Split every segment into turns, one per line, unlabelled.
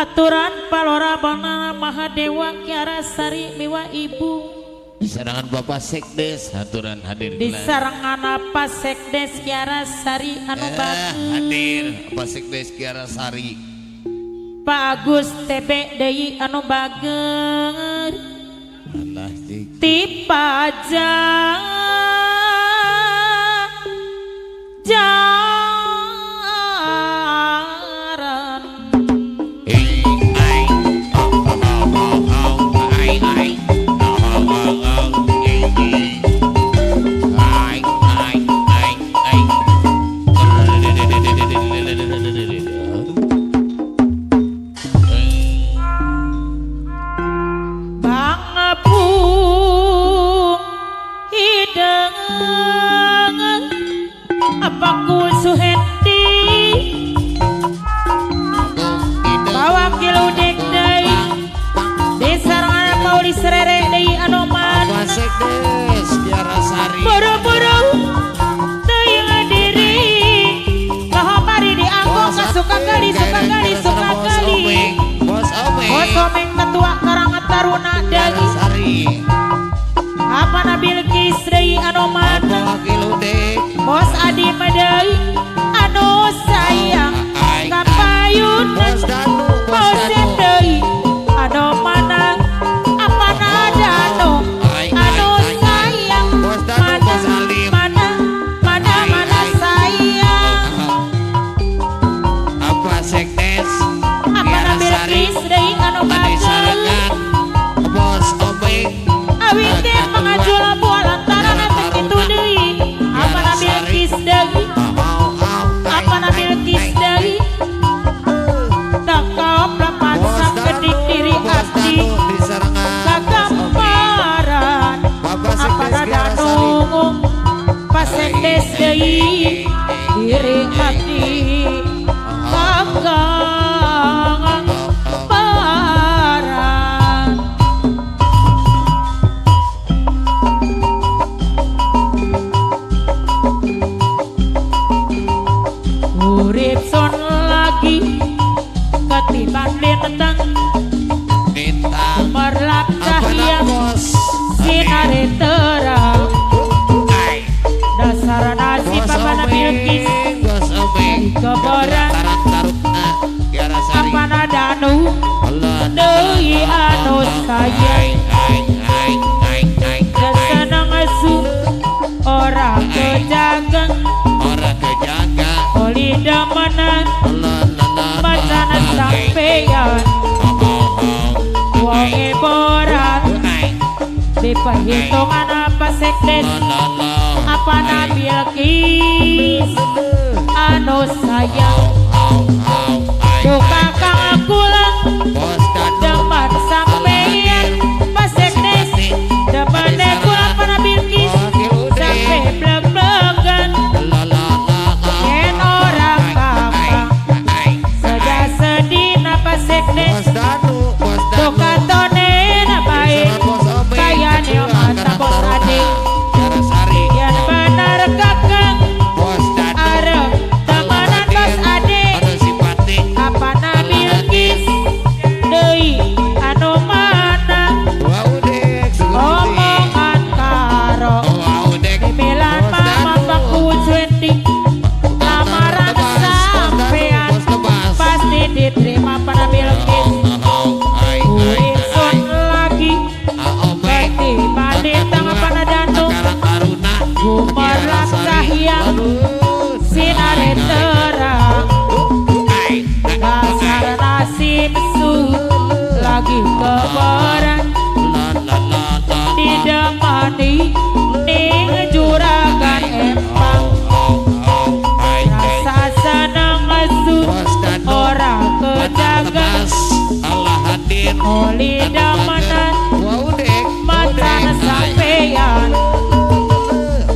Haturan palorabana Mahadewa Kiara Sari miwa ibu
disarangan Bapak Sekdes haturan hadir
disarangan apa Sekdes Kiara Sari anu bagus
hadir Bapak Sekdes Kiara Sari
Pak Agus TB Deyi anu bager tipa Someng tetua karangat taruna dari apa Nabil Kisrei Anoman Bos Adi Madai anu sayang kapayun Bos Dei Anomana apa nadano anu sayang mana sayang
apa Sekdes
apa Nabil Kisrei
Bos Obeng
awitnya mengajul buah lantaran efek itu diri apa Nabil Kisdagi apa Nabil Kisdagi tak kau pelapan sang kedik diri hati kagamparan apa nada nunggung pas Sekdes diri hati kagamparan Uripson lagi ketiban bintang merlap cahaya sinare terang dasar nasib apa Nabil Kis kebaran apa nadanu deui anu sayang senang asu orang kejagang Olida menang macana sampeyan wong eboran di perhitungan apa Sekdes apa Nabil Kis anu sayang duka kang akulang depan sampeyan pas Sekdes depan kula apa Nabil Kis sampai bleg-blegan Sekdes duka tone na baik kaya neo mata bos adik yang benar kakang arep temanan bos adik apa Nabil Kis deui anu mana omongan karo bibilan mama baku Wendy lamaran sampean pasti diterima pada Nabil Kis Uripson lagi ketiban tangan pada danung gumerlap cahaya sinare terang dasar nasib su lagi kebaran didemani ning juragan empang rasa senang oli damanan
Waudek.
macan sampean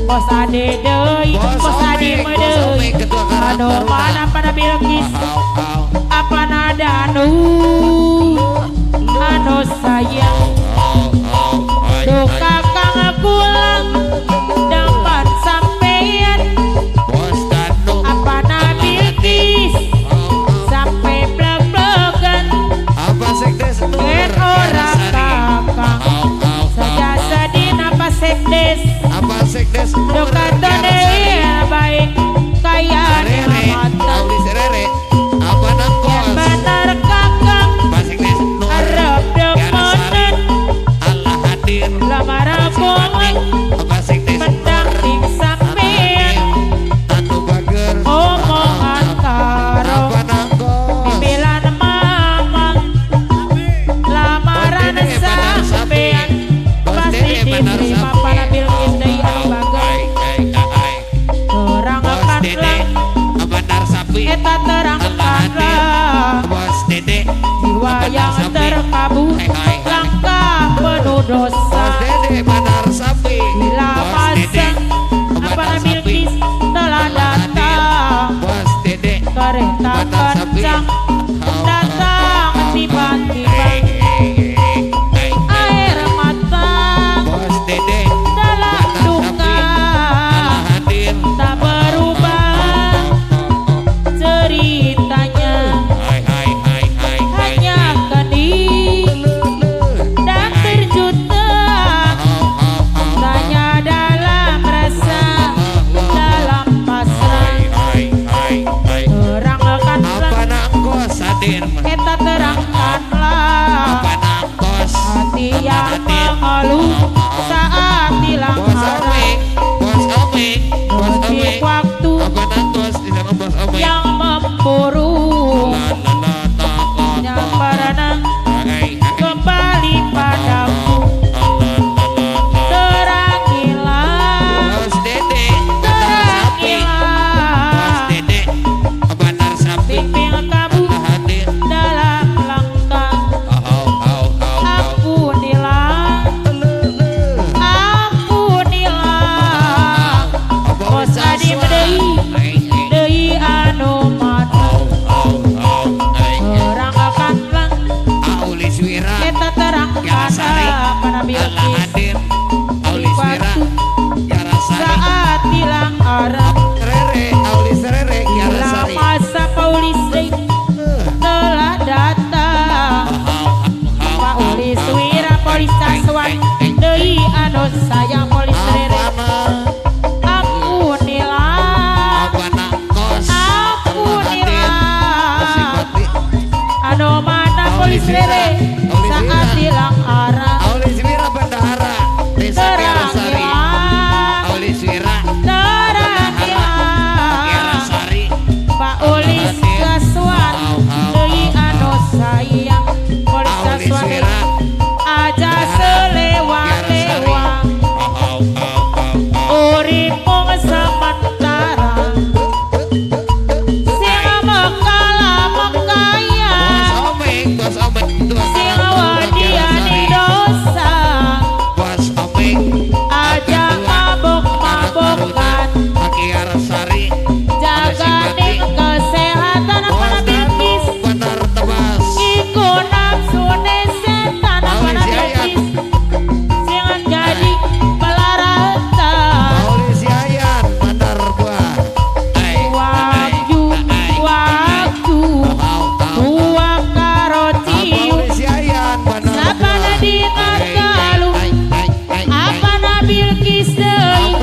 bos ade deui bos ade deui anu mana pada Bilqis apa nada anu sayang duh kakang pulang dapat sampean apa na Bilqis sampai blek-blekan ken orang kakang saja sedih apa sekdes dokatone baik kaya mata yang benar kakang harap demonen lamar kongan pendamping sampean omongan karo pimpilan mamang lamaran sampean pasti diterima para Bilqis deui anu bager terangkanlah eta terangkanlah jiwa yang terkabur langkah penuh dosa bila masa apa na Bilqis telah datang kereta kencang datang tiba-tiba air mata dalam duka tak berubah ceritanya hanya kening dan terjuta tanya dalam rasa dalam pasrah terangkanlah kita terangkanlah hati yang mengeluh saat hilang arah detik waktu yang memburu yang pernah kembali padaku terangilah pimpin kamu dalam langkah ampunilah bos adi deui anu mata terangkanlah eta terangkanlah pada Bilqis waktu saat hilang arah bila masa Paulis telah datang Pak Ulis Wira Polis Taswan deui anu sayang Polis Rere ampunilah anu mana Polis Rere saat hilang arah Pak Ulis Taswan deui anu sayang Polis Taswan aja selewa-lewa urip mung sementara sing mekala mekaya sing wadiani dosa aja mabok-mabokan jaganing kesehatan para Bilqis iku nafsune setan para Bilqis sing jadi pelarata waktu uang karo ciu sabana dina galuh apa na Bilqis deui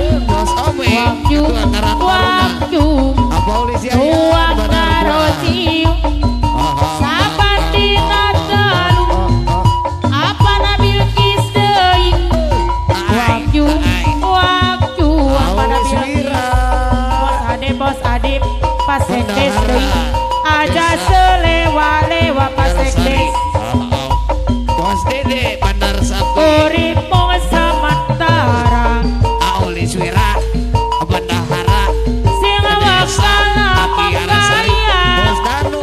waktu uang karo ciu saban dina galuh apa na Bilqis deui waktu apa na Bilqis bos ade pas sekdes deui aja selewa-lewa pas sekdes urip mung sementara sing wakala mekaya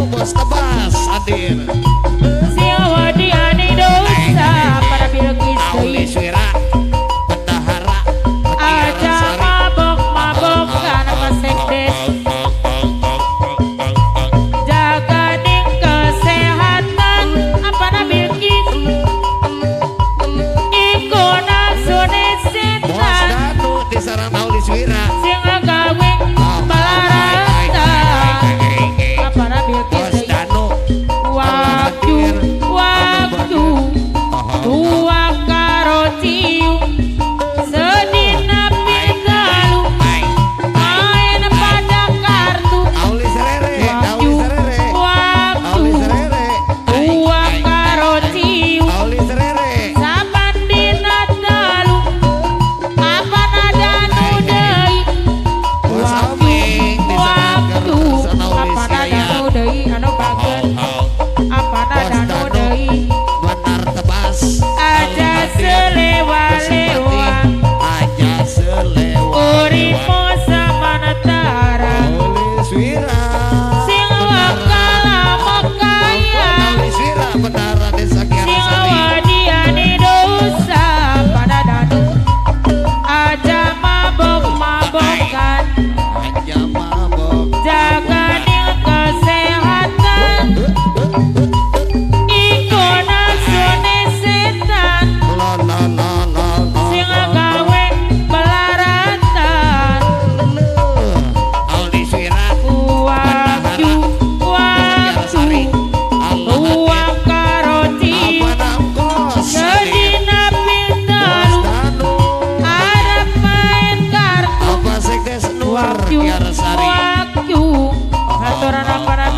Bos tebas hadir.
sing wadiani dosa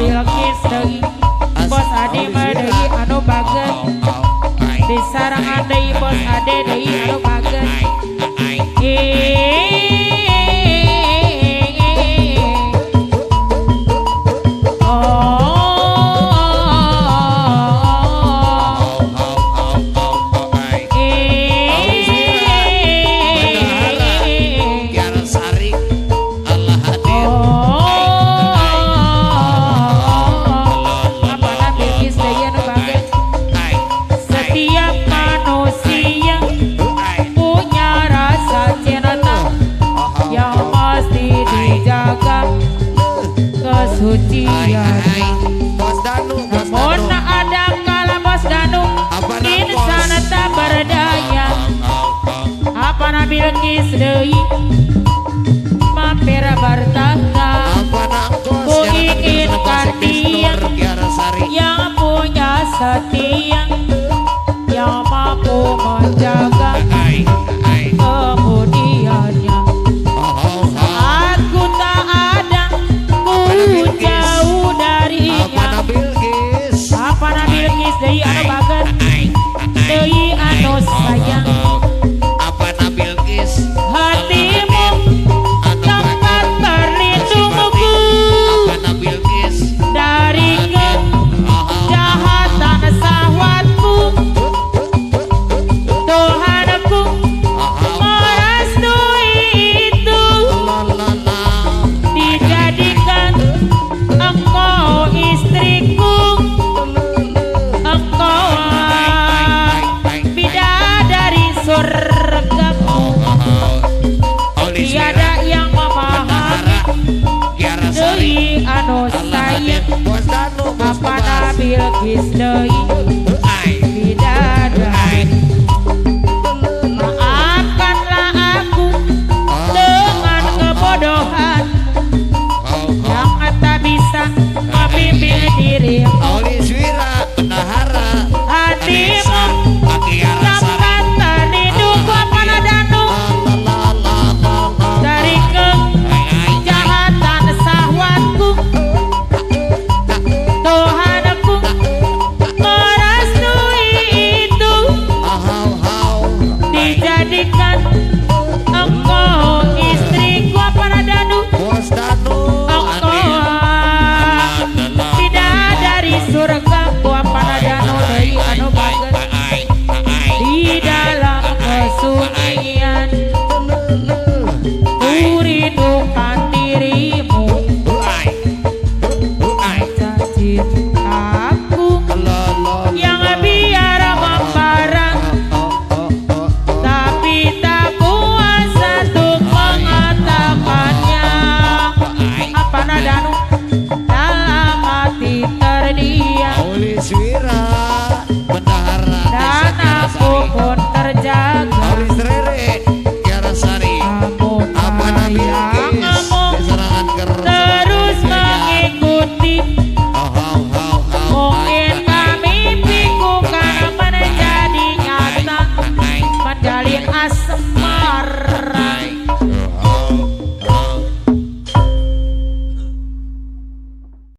Bilqis deui bos ade mah deui anu bageus disarangan deui bos ade deui anu bageus setiap manusia punya rasa cinta yang mesti dijaga kesuciannya. Namun ada kala bos Danu insan tak berdaya. Apa Nabil Bilqis deui mampir bertangga ku inginkan dia yang punya setia yang mampu menjaga kemudiannya. Saat ku tak ada, ku jauh darinya. Apa Nabil Bilqis deui anu bageus, deui anu sayang. Hatimu tempat berlindungku dari kejahatan syahwatku. Tuhanku merestui itu, dijadikan engkau istriku, engkau bidadari surgaku. Tiada yang memahami deui anu sayang. Apa Nabil Bilqis deui bidadari. Maafkanlah aku dengan kebodohan yang tak bisa membimbing dirimu. Hatimu tempat terlindungku apa Danu dari kejahatan syahwatku. Tuhanku merestui itu, dijadikan engkau istriku apa Danu. Engkau bidadari surgaku apa Danu deui anu bageus di dalam kesunyian. Ku rindukan dirimu, cinta